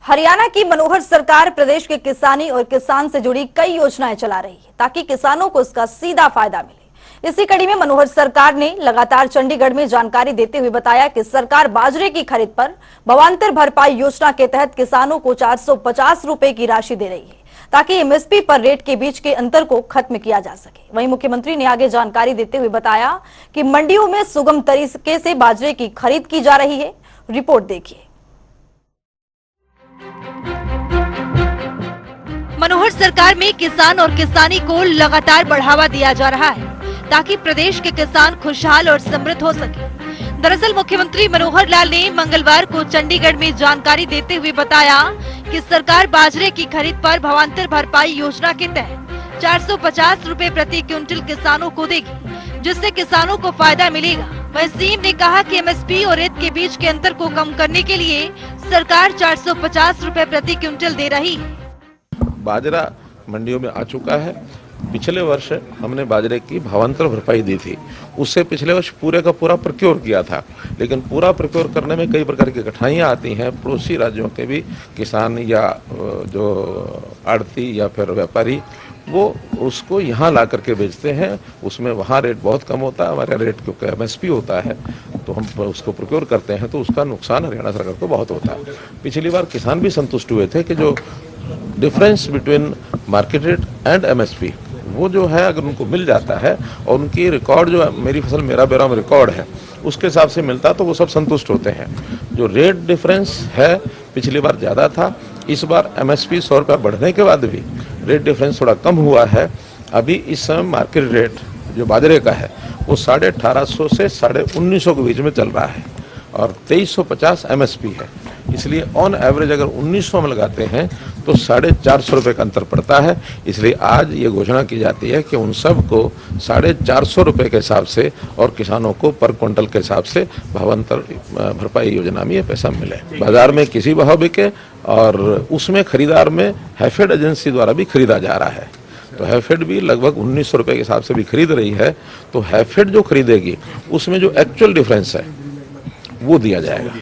हरियाणा की मनोहर सरकार प्रदेश के किसानी और किसान से जुड़ी कई योजनाएं चला रही है ताकि किसानों को इसका सीधा फायदा मिले। इसी कड़ी में मनोहर सरकार ने लगातार चंडीगढ़ में जानकारी देते हुए बताया कि सरकार बाजरे की खरीद पर भावांतर भरपाई योजना के तहत किसानों को 450 रुपए की राशि दे रही है ताकि एमएसपी पर रेट के बीच के अंतर को खत्म किया जा सके। वहीं मुख्यमंत्री ने आगे जानकारी देते हुए बताया कि मंडियों में सुगम तरीके से बाजरे की खरीद की जा रही है। रिपोर्ट देखिए। मनोहर सरकार में किसान और किसानी को लगातार बढ़ावा दिया जा रहा है ताकि प्रदेश के किसान खुशहाल और समृद्ध हो सके। दरअसल मुख्यमंत्री मनोहर लाल ने मंगलवार को चंडीगढ़ में जानकारी देते हुए बताया कि सरकार बाजरे की खरीद पर भावांतर भरपाई योजना के तहत 450 रुपए प्रति क्विंटल किसानों को देगी, जिससे किसानों को फायदा मिलेगा। वहीं सीएम ने कहा कि एमएसपी और रेट के बीच के अंतर को कम करने के लिए सरकार 450 रुपए प्रति क्विंटल दे रही है। बाजरा मंडियों में आ चुका है। पिछले वर्ष हमने बाजरे की भावांतर भरपाई दी थी, उससे पिछले वर्ष पूरे का पूरा प्रोक्योर किया था, लेकिन पूरा प्रोक्योर करने में कई प्रकार की कठिनाइयां आती हैं। पड़ोसी राज्यों के भी किसान या जो आड़ती या फिर व्यापारी वो उसको यहाँ ला करके बेचते हैं, उसमें वहाँ रेट बहुत कम होता है, हमारे रेट क्योंकि एमएसपी होता है तो हम उसको प्रोक्योर करते हैं, तो उसका नुकसान हरियाणा सरकार को बहुत होता है। पिछली बार किसान भी संतुष्ट हुए थे कि जो difference between market rate and MSP वो जो है अगर उनको मिल जाता है और उनकी रिकॉर्ड जो मेरी फसल मेरा बेरा में रिकॉर्ड है उसके हिसाब से मिलता तो वो सब संतुष्ट होते हैं। जो रेट डिफरेंस है पिछली बार ज़्यादा था, इस बार एमएसपी 100 रुपया बढ़ने के बाद भी रेट डिफरेंस थोड़ा कम हुआ है। अभी इस समय मार्केट रेट जो बाजरे का है वो 1850 से 1950 के बीच में चल रहा है और 2350 एमएसपी है। इसलिए ऑन एवरेज अगर 1900 में लगाते हैं तो 450 रुपये का अंतर पड़ता है। इसलिए आज ये घोषणा की जाती है कि उन सब को 450 रुपये के हिसाब से और किसानों को पर क्विंटल के हिसाब से भावांतर भरपाई योजना में ये पैसा मिले। बाजार में किसी भाव बिके और उसमें खरीदार में हैफेड एजेंसी द्वारा भी खरीदा जा रहा है, तो हैफेड भी लगभग 1900 रुपये के हिसाब से भी खरीद रही है। तो हैफेड जो खरीदेगी उसमें जो एक्चुअल डिफरेंस है वो दिया जाएगा।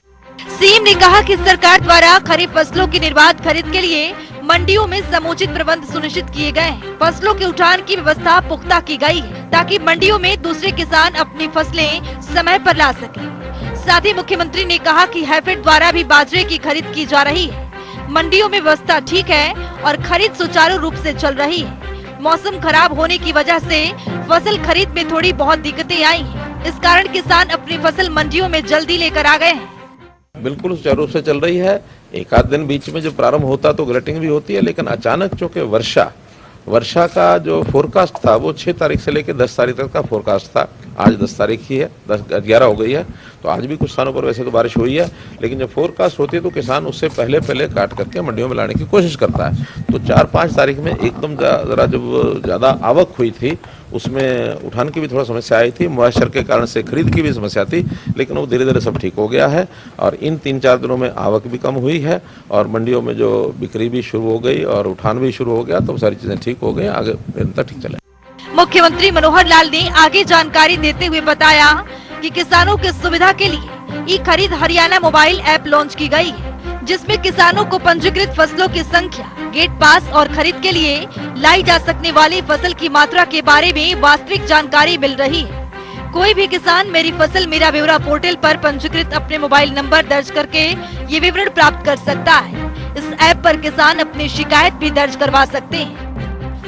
सीएम ने कहा कि सरकार द्वारा खरीफ फसलों की निर्बाध खरीद के लिए मंडियों में समुचित प्रबंध सुनिश्चित किए गए हैं। फसलों के उठान की व्यवस्था पुख्ता की गई है ताकि मंडियों में दूसरे किसान अपनी फसलें समय पर ला सकें। साथ ही मुख्यमंत्री ने कहा कि हैफेड द्वारा भी बाजरे की खरीद की जा रही है। मंडियों में व्यवस्था ठीक है और खरीद सुचारू रूप से चल रही है। मौसम खराब होने की वजह से फसल खरीद में थोड़ी बहुत दिक्कतें आई हैं। इस कारण किसान अपनी फसल मंडियों में जल्दी लेकर आ गए हैं। बिल्कुल सुचारू रूप से चल रही है। एक आध दिन बीच में जो प्रारंभ होता तो ग्लटिंग भी होती है, लेकिन अचानक चूंकि वर्षा का जो फोरकास्ट था वो 6 तारीख से लेकर 10 तारीख तक का फोरकास्ट था। आज 10 तारीख ही है, 11 हो गई है, तो आज भी कुछ स्थानों पर वैसे तो बारिश हुई है, लेकिन जब फोरकास्ट होती है तो किसान उससे पहले काट करके मंडियों में लाने की कोशिश करता है। तो 4-5 तारीख में एकदम जरा जब ज़्यादा आवक हुई थी उसमें उठान की भी थोड़ा समस्या आई थी, मॉइस्चर के कारण से खरीद की भी समस्या थी, लेकिन वो धीरे धीरे सब ठीक हो गया है और इन 3-4 दिनों में आवक भी कम हुई है और मंडियों में जो बिक्री भी शुरू हो गई और उठान भी शुरू हो गया, तो सारी चीजें ठीक हो गई, आगे निरंतर ठीक चले। मुख्यमंत्री मनोहर लाल ने आगे जानकारी देते हुए बताया कि किसानों की सुविधा के लिए ई खरीद हरियाणा मोबाइल ऐप लॉन्च की गई है, जिसमें किसानों को पंजीकृत फसलों की संख्या, गेट पास और खरीद के लिए लाई जा सकने वाली फसल की मात्रा के बारे में वास्तविक जानकारी मिल रही है। कोई भी किसान मेरी फसल मेरा ब्यौरा पोर्टल पर पंजीकृत अपने मोबाइल नंबर दर्ज करके ये विवरण प्राप्त कर सकता है। इस ऐप पर किसान अपनी शिकायत भी दर्ज करवा सकते हैं।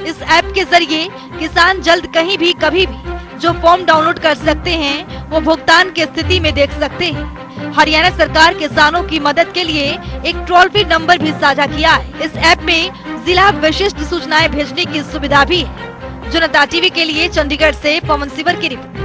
इस ऐप के जरिए किसान जल्द कहीं भी कभी भी जो फॉर्म डाउनलोड कर सकते हैं वो भुगतान की स्थिति में देख सकते हैं। हरियाणा सरकार किसानों की मदद के लिए एक टोल फ्री नंबर भी साझा किया है। इस ऐप में जिला विशिष्ट सूचनाएं भेजने की सुविधा भी है। जनता टीवी के लिए चंडीगढ़ से पवन सिवर की रिपोर्ट।